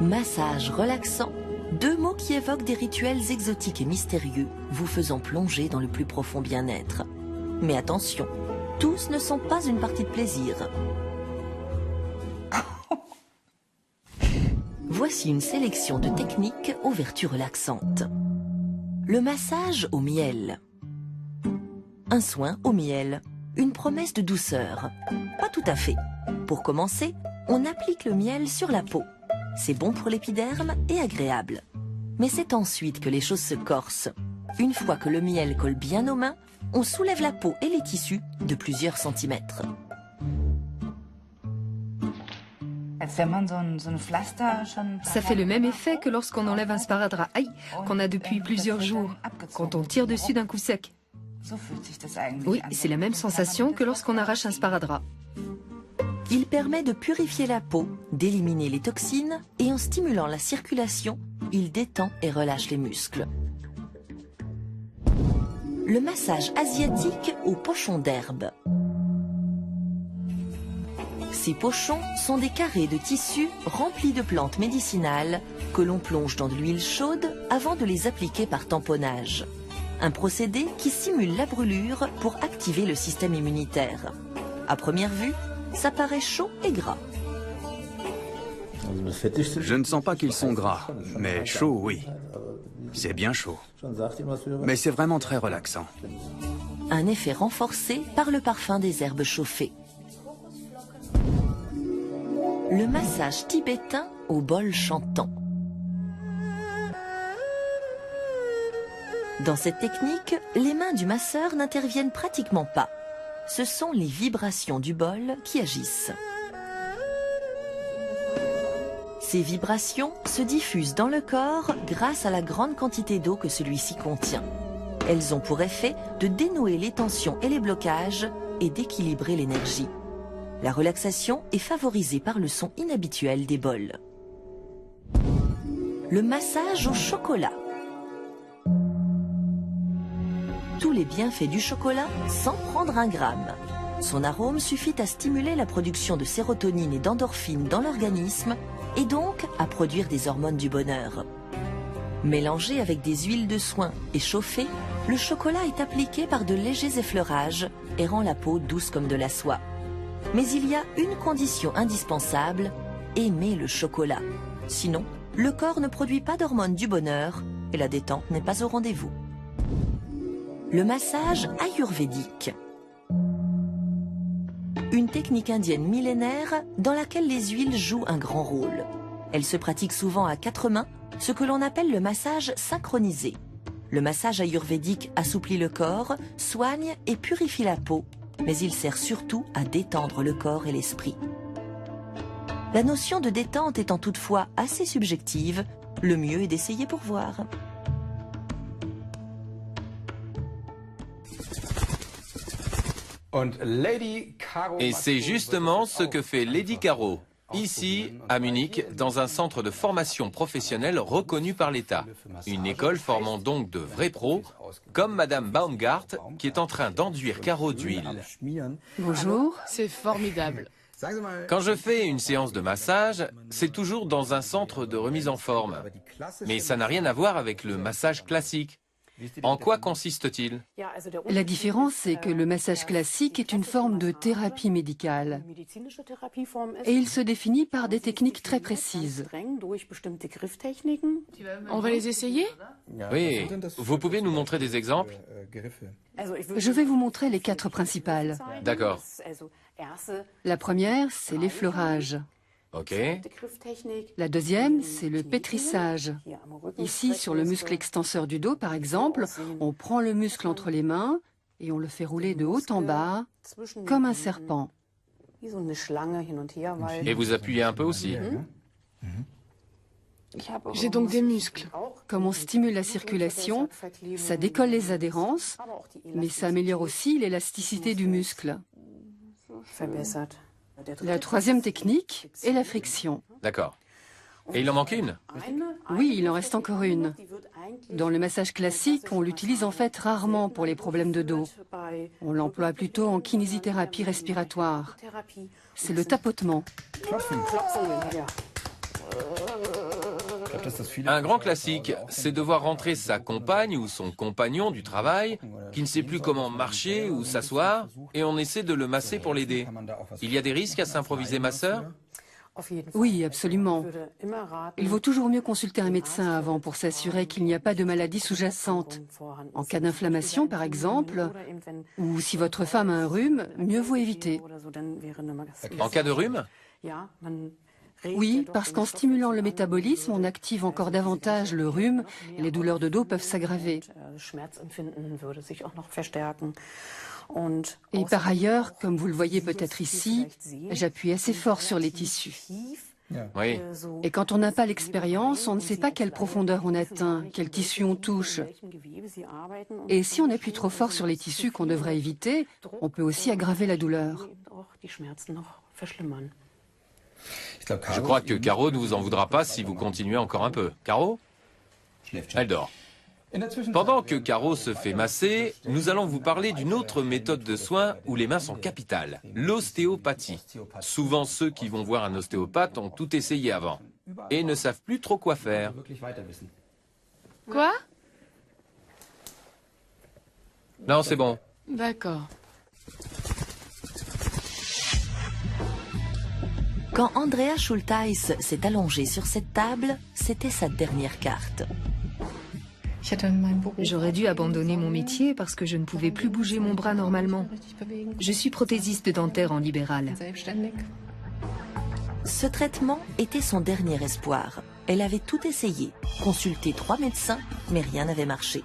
Massage relaxant, deux mots qui évoquent des rituels exotiques et mystérieux, vous faisant plonger dans le plus profond bien-être. Mais attention, tous ne sont pas une partie de plaisir. Voici une sélection de techniques aux vertus relaxantes. Le massage au miel. Un soin au miel, une promesse de douceur. Pas tout à fait. Pour commencer, on applique le miel sur la peau. C'est bon pour l'épiderme et agréable. Mais c'est ensuite que les choses se corsent. Une fois que le miel colle bien aux mains, on soulève la peau et les tissus de plusieurs centimètres. Ça fait le même effet que lorsqu'on enlève un sparadrap qu'on a depuis plusieurs jours, quand on tire dessus d'un coup sec. Oui, c'est la même sensation que lorsqu'on arrache un sparadrap. Il permet de purifier la peau, d'éliminer les toxines et en stimulant la circulation, il détend et relâche les muscles. Le massage asiatique au pochon d'herbe. Ces pochons sont des carrés de tissu remplis de plantes médicinales que l'on plonge dans de l'huile chaude avant de les appliquer par tamponnage. Un procédé qui simule la brûlure pour activer le système immunitaire. À première vue, ça paraît chaud et gras. Je ne sens pas qu'ils sont gras, mais chaud, oui. C'est bien chaud. Mais c'est vraiment très relaxant. Un effet renforcé par le parfum des herbes chauffées. Le massage tibétain au bol chantant. Dans cette technique, les mains du masseur n'interviennent pratiquement pas. Ce sont les vibrations du bol qui agissent. Ces vibrations se diffusent dans le corps grâce à la grande quantité d'eau que celui-ci contient. Elles ont pour effet de dénouer les tensions et les blocages et d'équilibrer l'énergie. La relaxation est favorisée par le son inhabituel des bols. Le massage au chocolat. Tous les bienfaits du chocolat sans prendre un gramme. Son arôme suffit à stimuler la production de sérotonine et d'endorphine dans l'organisme et donc à produire des hormones du bonheur. Mélangé avec des huiles de soin et chauffé, le chocolat est appliqué par de légers effleurages et rend la peau douce comme de la soie. Mais il y a une condition indispensable, aimer le chocolat. Sinon, le corps ne produit pas d'hormones du bonheur et la détente n'est pas au rendez-vous. Le massage ayurvédique. Une technique indienne millénaire dans laquelle les huiles jouent un grand rôle. Elle se pratique souvent à 4 mains, ce que l'on appelle le massage synchronisé. Le massage ayurvédique assouplit le corps, soigne et purifie la peau, mais il sert surtout à détendre le corps et l'esprit. La notion de détente étant toutefois assez subjective, le mieux est d'essayer pour voir. Et c'est justement ce que fait Lady Caro, ici, à Munich, dans un centre de formation professionnelle reconnu par l'État. Une école formant donc de vrais pros, comme Madame Baumgart, qui est en train d'enduire Caro d'huile. Bonjour. C'est formidable. Quand je fais une séance de massage, c'est toujours dans un centre de remise en forme. Mais ça n'a rien à voir avec le massage classique. En quoi consiste-t-il? La différence, c'est que le massage classique est une forme de thérapie médicale. Et il se définit par des techniques très précises. On va les essayer? Oui, vous pouvez nous montrer des exemples? Je vais vous montrer les 4 principales. D'accord. La première, c'est l'effleurage. Ok. La deuxième, c'est le pétrissage. Ici, sur le muscle extenseur du dos, par exemple, on prend le muscle entre les mains et on le fait rouler de haut en bas, comme un serpent. Et vous appuyez un peu aussi? J'ai donc des muscles. Comme on stimule la circulation, ça décolle les adhérences, mais ça améliore aussi l'élasticité du muscle. La troisième technique est la friction. D'accord. Et il en manque une? Oui, il en reste encore une. Dans le massage classique, on l'utilise en fait rarement pour les problèmes de dos. On l'emploie plutôt en kinésithérapie respiratoire. C'est le tapotement. Un grand classique, c'est devoir rentrer sa compagne ou son compagnon du travail, qui ne sait plus comment marcher ou s'asseoir, et on essaie de le masser pour l'aider. Il y a des risques à s'improviser masseur? Oui, absolument. Il vaut toujours mieux consulter un médecin avant pour s'assurer qu'il n'y a pas de maladie sous-jacente. En cas d'inflammation, par exemple, ou si votre femme a un rhume, mieux vaut éviter. En cas de rhume? Oui, parce qu'en stimulant le métabolisme, on active encore davantage le rhume et les douleurs de dos peuvent s'aggraver. Et par ailleurs, comme vous le voyez peut-être ici, j'appuie assez fort sur les tissus. Oui. Et quand on n'a pas l'expérience, on ne sait pas quelle profondeur on atteint, quel tissu on touche. Et si on appuie trop fort sur les tissus qu'on devrait éviter, on peut aussi aggraver la douleur. Je crois que Caro ne vous en voudra pas si vous continuez encore un peu. Caro? Elle dort. Pendant que Caro se fait masser, nous allons vous parler d'une autre méthode de soins où les mains sont capitales, l'ostéopathie. Souvent, ceux qui vont voir un ostéopathe ont tout essayé avant et ne savent plus trop quoi faire. Quoi? Non, c'est bon. D'accord. Quand Andrea Schultheis s'est allongé sur cette table, c'était sa dernière carte. J'aurais dû abandonner mon métier parce que je ne pouvais plus bouger mon bras normalement. Je suis prothésiste dentaire en libéral. Ce traitement était son dernier espoir. Elle avait tout essayé, consulté 3 médecins, mais rien n'avait marché.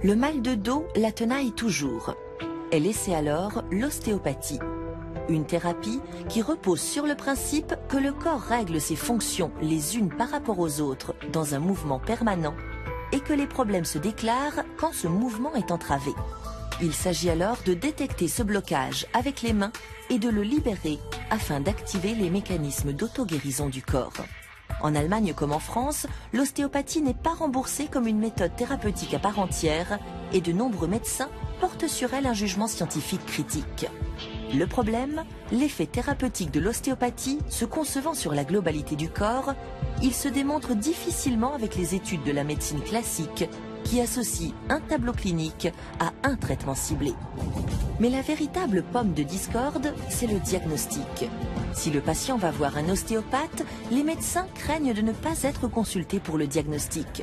Le mal de dos la tenaille toujours. Elle essaie alors l'ostéopathie. Une thérapie qui repose sur le principe que le corps règle ses fonctions les unes par rapport aux autres dans un mouvement permanent et que les problèmes se déclarent quand ce mouvement est entravé. Il s'agit alors de détecter ce blocage avec les mains et de le libérer afin d'activer les mécanismes d'auto-guérison du corps. En Allemagne comme en France, l'ostéopathie n'est pas remboursée comme une méthode thérapeutique à part entière et de nombreux médecins portent sur elle un jugement scientifique critique. Le problème, l'effet thérapeutique de l'ostéopathie, se concevant sur la globalité du corps, il se démontre difficilement avec les études de la médecine classique qui associent un tableau clinique à un traitement ciblé. Mais la véritable pomme de discorde, c'est le diagnostic. Si le patient va voir un ostéopathe, les médecins craignent de ne pas être consultés pour le diagnostic.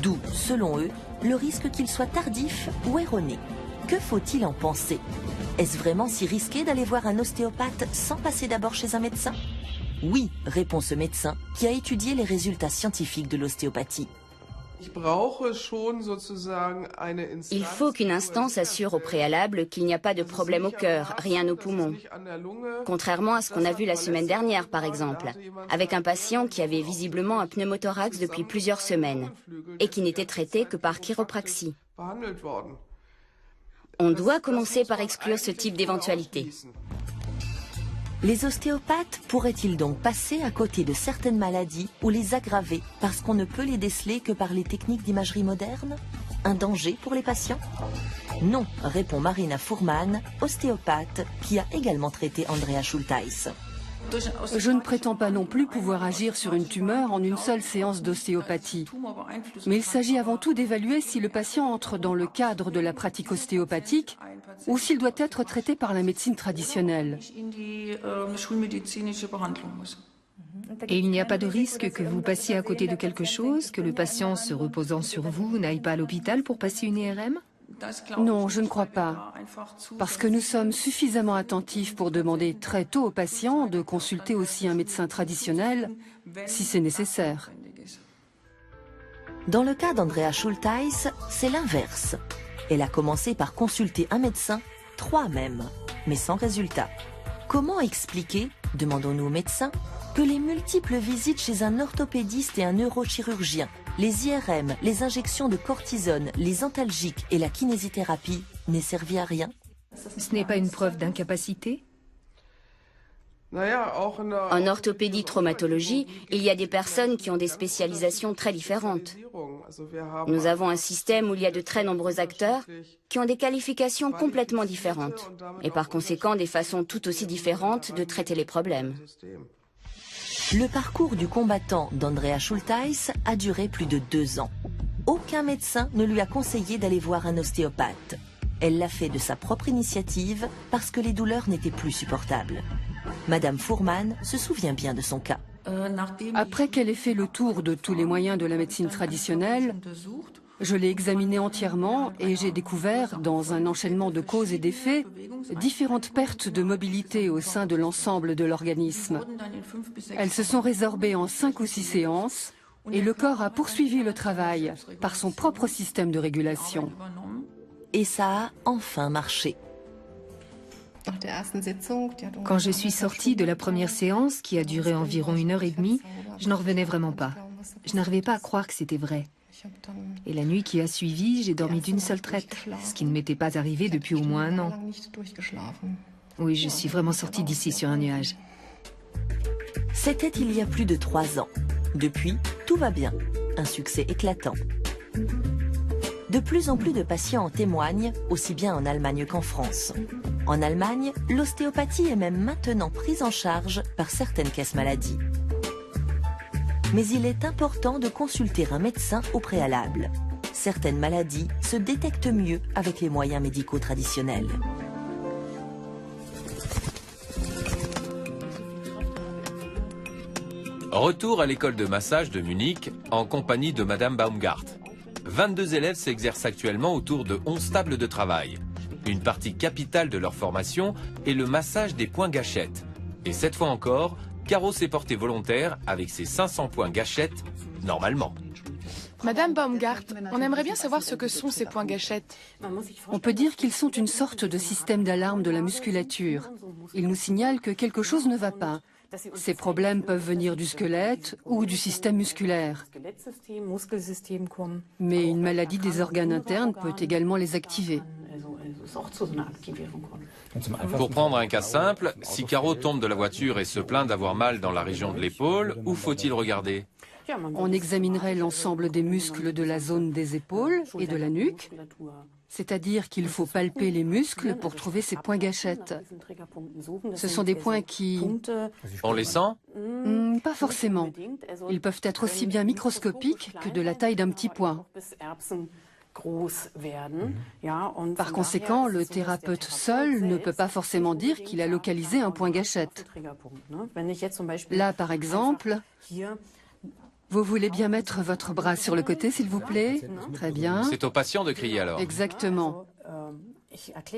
D'où, selon eux, le risque qu'il soit tardif ou erroné. Que faut-il en penser? Est-ce vraiment si risqué d'aller voir un ostéopathe sans passer d'abord chez un médecin? Oui, répond ce médecin qui a étudié les résultats scientifiques de l'ostéopathie. Il faut qu'une instance assure au préalable qu'il n'y a pas de problème au cœur, rien aux poumons. Contrairement à ce qu'on a vu la semaine dernière, par exemple, avec un patient qui avait visiblement un pneumothorax depuis plusieurs semaines et qui n'était traité que par chiropraxie. On doit commencer par exclure ce type d'éventualité. Les ostéopathes pourraient-ils donc passer à côté de certaines maladies ou les aggraver parce qu'on ne peut les déceler que par les techniques d'imagerie moderne? Un danger pour les patients? Non, répond Marina Fuhrmann, ostéopathe, qui a également traité Andrea Schultheis. Je ne prétends pas non plus pouvoir agir sur une tumeur en une seule séance d'ostéopathie. Mais il s'agit avant tout d'évaluer si le patient entre dans le cadre de la pratique ostéopathique ou s'il doit être traité par la médecine traditionnelle. Et il n'y a pas de risque que vous passiez à côté de quelque chose, que le patient se reposant sur vous n'aille pas à l'hôpital pour passer une IRM? Non, je ne crois pas. Parce que nous sommes suffisamment attentifs pour demander très tôt aux patients de consulter aussi un médecin traditionnel si c'est nécessaire. Dans le cas d'Andrea Schultheis, c'est l'inverse. Elle a commencé par consulter un médecin, 3 même, mais sans résultat. Comment expliquer, demandons-nous aux médecins, que les multiples visites chez un orthopédiste et un neurochirurgien, les IRM, les injections de cortisone, les antalgiques et la kinésithérapie n'aient servi à rien? Ce n'est pas une preuve d'incapacité? En orthopédie-traumatologie, il y a des personnes qui ont des spécialisations très différentes. Nous avons un système où il y a de très nombreux acteurs qui ont des qualifications complètement différentes et par conséquent des façons tout aussi différentes de traiter les problèmes. Le parcours du combattant d'Andrea Schultheis a duré plus de 2 ans. Aucun médecin ne lui a conseillé d'aller voir un ostéopathe. Elle l'a fait de sa propre initiative parce que les douleurs n'étaient plus supportables. Madame Fuhrmann se souvient bien de son cas. Après qu'elle ait fait le tour de tous les moyens de la médecine traditionnelle, je l'ai examiné entièrement et j'ai découvert, dans un enchaînement de causes et d'effets, différentes pertes de mobilité au sein de l'ensemble de l'organisme. Elles se sont résorbées en 5 ou 6 séances et le corps a poursuivi le travail par son propre système de régulation. Et ça a enfin marché. Quand je suis sortie de la première séance, qui a duré environ 1h30, je n'en revenais vraiment pas. Je n'arrivais pas à croire que c'était vrai. Et la nuit qui a suivi, j'ai dormi d'une seule traite, ce qui ne m'était pas arrivé depuis au moins 1 an. Oui, je suis vraiment sortie d'ici sur un nuage. C'était il y a plus de 3 ans. Depuis, tout va bien. Un succès éclatant. De plus en plus de patients en témoignent, aussi bien en Allemagne qu'en France. En Allemagne, l'ostéopathie est même maintenant prise en charge par certaines caisses maladies. Mais il est important de consulter un médecin au préalable. Certaines maladies se détectent mieux avec les moyens médicaux traditionnels. Retour à l'école de massage de Munich en compagnie de Madame Baumgart. 22 élèves s'exercent actuellement autour de 11 tables de travail. Une partie capitale de leur formation est le massage des points gâchettes. Et cette fois encore, Caro s'est portée volontaire avec ses 500 points gâchettes, normalement. Madame Baumgart, on aimerait bien savoir ce que sont ces points gâchettes. On peut dire qu'ils sont une sorte de système d'alarme de la musculature. Ils nous signalent que quelque chose ne va pas. Ces problèmes peuvent venir du squelette ou du système musculaire. Mais une maladie des organes internes peut également les activer. Pour prendre un cas simple, si Caro tombe de la voiture et se plaint d'avoir mal dans la région de l'épaule, où faut-il regarder? On examinerait l'ensemble des muscles de la zone des épaules et de la nuque, c'est-à-dire qu'il faut palper les muscles pour trouver ces points gâchettes. Ce sont des points qui... On les sent? Pas forcément. Ils peuvent être aussi bien microscopiques que de la taille d'un petit point. Par conséquent, le thérapeute seul ne peut pas forcément dire qu'il a localisé un point gâchette. Là, par exemple, vous voulez bien mettre votre bras sur le côté, s'il vous plaît? Très bien. C'est au patient de crier alors. Exactement.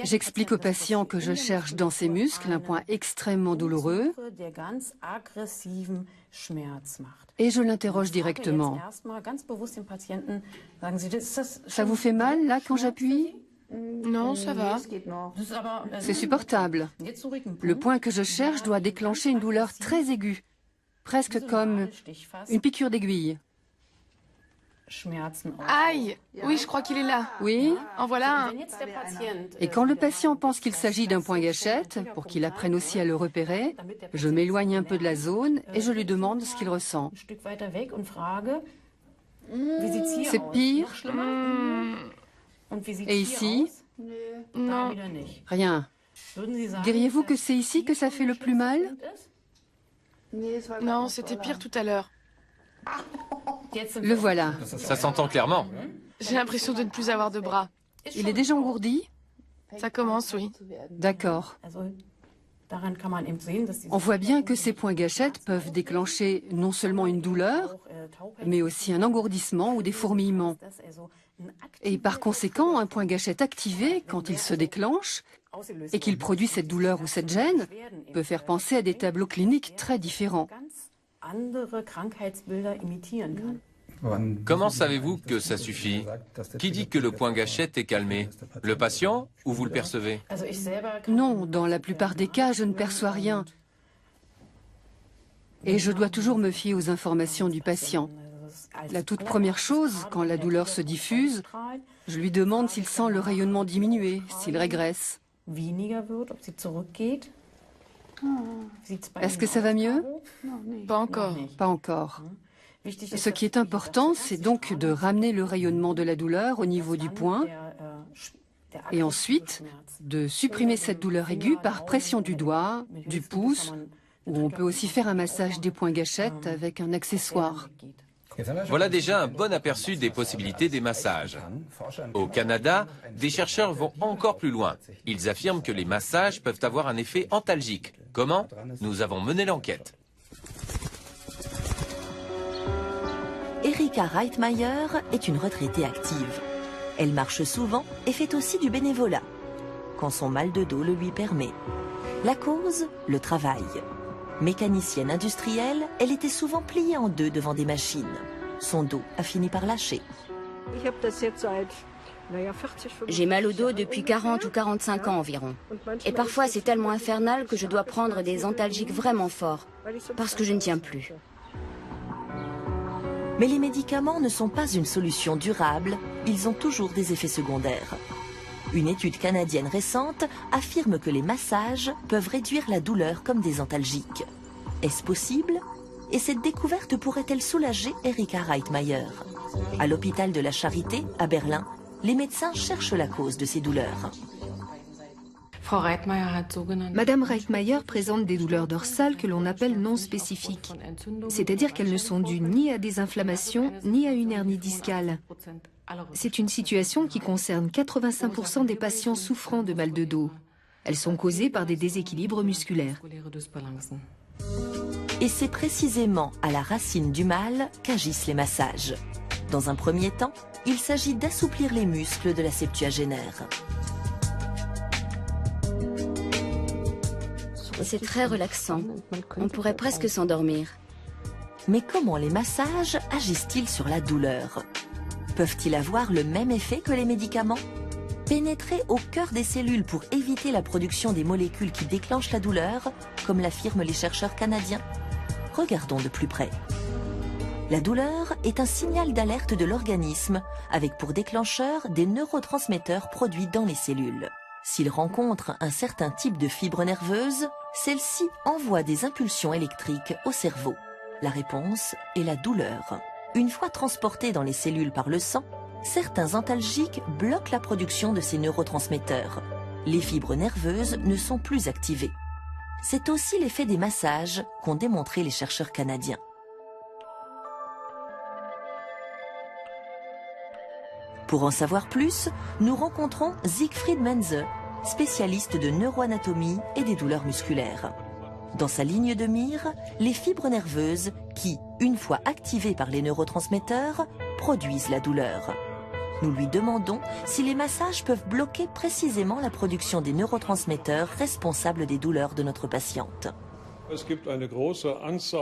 J'explique au patient que je cherche dans ses muscles un point extrêmement douloureux et je l'interroge directement. Ça vous fait mal, là, quand j'appuie? Non, ça va. C'est supportable. Le point que je cherche doit déclencher une douleur très aiguë, presque comme une piqûre d'aiguille. Aïe! Oui, je crois qu'il est là. Oui? En voilà un. Et quand le patient pense qu'il s'agit d'un point gâchette, pour qu'il apprenne aussi à le repérer, je m'éloigne un peu de la zone et je lui demande ce qu'il ressent. C'est pire? Et ici? Non. Rien. Diriez-vous que c'est ici que ça fait le plus mal? Non, c'était pire tout à l'heure. Le voilà. Ça s'entend clairement. J'ai l'impression de ne plus avoir de bras. Il est déjà engourdi? Ça commence, oui. D'accord. On voit bien que ces points gâchettes peuvent déclencher non seulement une douleur, mais aussi un engourdissement ou des fourmillements. Et par conséquent, un point gâchette activé, quand il se déclenche, et qu'il produit cette douleur ou cette gêne, peut faire penser à des tableaux cliniques très différents. Comment savez-vous que ça suffit? Qui dit que le point gâchette est calmé? Le patient ou vous le percevez? Non, dans la plupart des cas, je ne perçois rien. Et je dois toujours me fier aux informations du patient. La toute première chose, quand la douleur se diffuse, je lui demande s'il sent le rayonnement diminuer, s'il régresse. Est-ce que ça va mieux? Pas encore. Pas encore. Ce qui est important, c'est donc de ramener le rayonnement de la douleur au niveau du point et ensuite de supprimer cette douleur aiguë par pression du doigt, du pouce, ou on peut aussi faire un massage des points gâchettes avec un accessoire. Voilà déjà un bon aperçu des possibilités des massages. Au Canada, des chercheurs vont encore plus loin. Ils affirment que les massages peuvent avoir un effet antalgique. Comment? Nous avons mené l'enquête. Erika Reitmayer est une retraitée active. Elle marche souvent et fait aussi du bénévolat, quand son mal de dos le lui permet. La cause, le travail. Mécanicienne industrielle, elle était souvent pliée en deux devant des machines. Son dos a fini par lâcher. J'ai mal au dos depuis 40 ou 45 ans environ. Et parfois c'est tellement infernal que je dois prendre des antalgiques vraiment forts, parce que je ne tiens plus. Mais les médicaments ne sont pas une solution durable, ils ont toujours des effets secondaires. Une étude canadienne récente affirme que les massages peuvent réduire la douleur comme des antalgiques. Est-ce possible? Et cette découverte pourrait-elle soulager Erika Reitmayer? À l'hôpital de la Charité, à Berlin, les médecins cherchent la cause de ces douleurs. Madame Reitmayer présente des douleurs dorsales que l'on appelle non spécifiques, c'est-à-dire qu'elles ne sont dues ni à des inflammations ni à une hernie discale. C'est une situation qui concerne 85% des patients souffrant de mal de dos. Elles sont causées par des déséquilibres musculaires. Et c'est précisément à la racine du mal qu'agissent les massages. Dans un premier temps, il s'agit d'assouplir les muscles de la septuagénaire. C'est très relaxant. On pourrait presque s'endormir. Mais comment les massages agissent-ils sur la douleur? Peuvent-ils avoir le même effet que les médicaments? Pénétrer au cœur des cellules pour éviter la production des molécules qui déclenchent la douleur, comme l'affirment les chercheurs canadiens? Regardons de plus près. La douleur est un signal d'alerte de l'organisme, avec pour déclencheur des neurotransmetteurs produits dans les cellules. S'il rencontre un certain type de fibre nerveuse, celle-ci envoie des impulsions électriques au cerveau. La réponse est la douleur. Une fois transportée dans les cellules par le sang, certains antalgiques bloquent la production de ces neurotransmetteurs. Les fibres nerveuses ne sont plus activées. C'est aussi l'effet des massages qu'ont démontré les chercheurs canadiens. Pour en savoir plus, nous rencontrons Siegfried Menze, spécialiste de neuroanatomie et des douleurs musculaires. Dans sa ligne de mire, les fibres nerveuses qui, une fois activées par les neurotransmetteurs, produisent la douleur. Nous lui demandons si les massages peuvent bloquer précisément la production des neurotransmetteurs responsables des douleurs de notre patiente.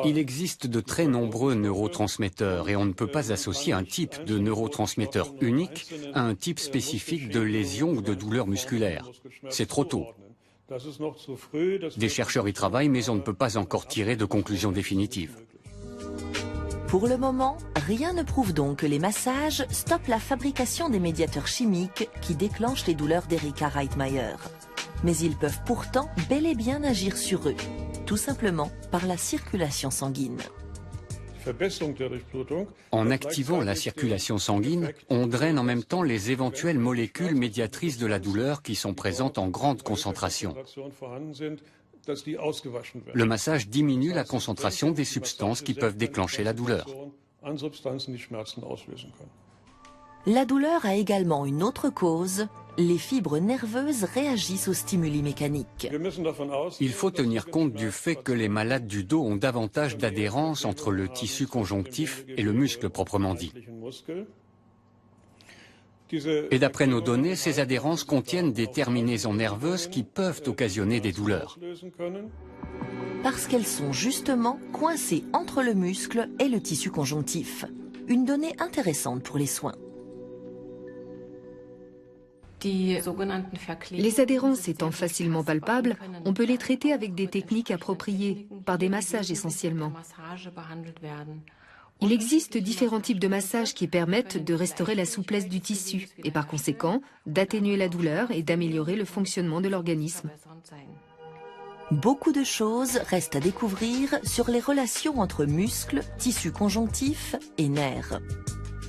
Il existe de très nombreux neurotransmetteurs et on ne peut pas associer un type de neurotransmetteur unique à un type spécifique de lésion ou de douleur musculaire. C'est trop tôt. Des chercheurs y travaillent, mais on ne peut pas encore tirer de conclusions définitives. Pour le moment, rien ne prouve donc que les massages stoppent la fabrication des médiateurs chimiques qui déclenchent les douleurs d'Erika Reitmayer. Mais ils peuvent pourtant bel et bien agir sur eux, tout simplement par la circulation sanguine. En activant la circulation sanguine, on draine en même temps les éventuelles molécules médiatrices de la douleur qui sont présentes en grande concentration. Le massage diminue la concentration des substances qui peuvent déclencher la douleur. La douleur a également une autre cause. Les fibres nerveuses réagissent aux stimuli mécaniques. Il faut tenir compte du fait que les malades du dos ont davantage d'adhérence entre le tissu conjonctif et le muscle proprement dit. Et d'après nos données, ces adhérences contiennent des terminaisons nerveuses qui peuvent occasionner des douleurs. Parce qu'elles sont justement coincées entre le muscle et le tissu conjonctif. Une donnée intéressante pour les soins. Les adhérences étant facilement palpables, on peut les traiter avec des techniques appropriées, par des massages essentiellement. Il existe différents types de massages qui permettent de restaurer la souplesse du tissu et par conséquent d'atténuer la douleur et d'améliorer le fonctionnement de l'organisme. Beaucoup de choses restent à découvrir sur les relations entre muscles, tissus conjonctifs et nerfs.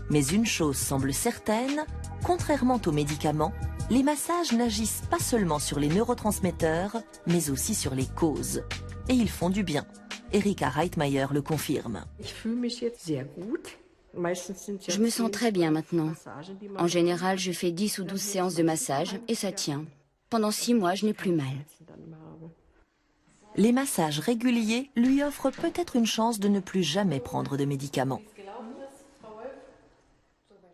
Mais une chose semble certaine, contrairement aux médicaments, les massages n'agissent pas seulement sur les neurotransmetteurs, mais aussi sur les causes. Et ils font du bien. Erika Reitmeier le confirme. Je me sens très bien maintenant. En général, je fais 10 ou 12 séances de massage et ça tient. Pendant 6 mois, je n'ai plus mal. Les massages réguliers lui offrent peut-être une chance de ne plus jamais prendre de médicaments.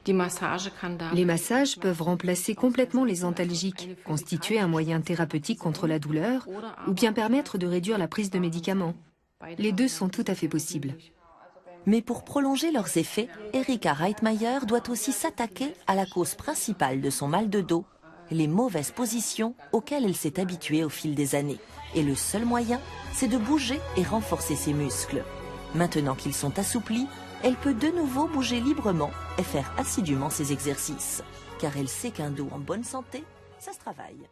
Les massages peuvent remplacer complètement les antalgiques, constituer un moyen thérapeutique contre la douleur ou bien permettre de réduire la prise de médicaments. Les deux sont tout à fait possibles. Mais pour prolonger leurs effets, Erika Reitmeier doit aussi s'attaquer à la cause principale de son mal de dos, les mauvaises positions auxquelles elle s'est habituée au fil des années. Et le seul moyen, c'est de bouger et renforcer ses muscles. Maintenant qu'ils sont assouplis, elle peut de nouveau bouger librement et faire assidûment ses exercices. Car elle sait qu'un dos en bonne santé, ça se travaille.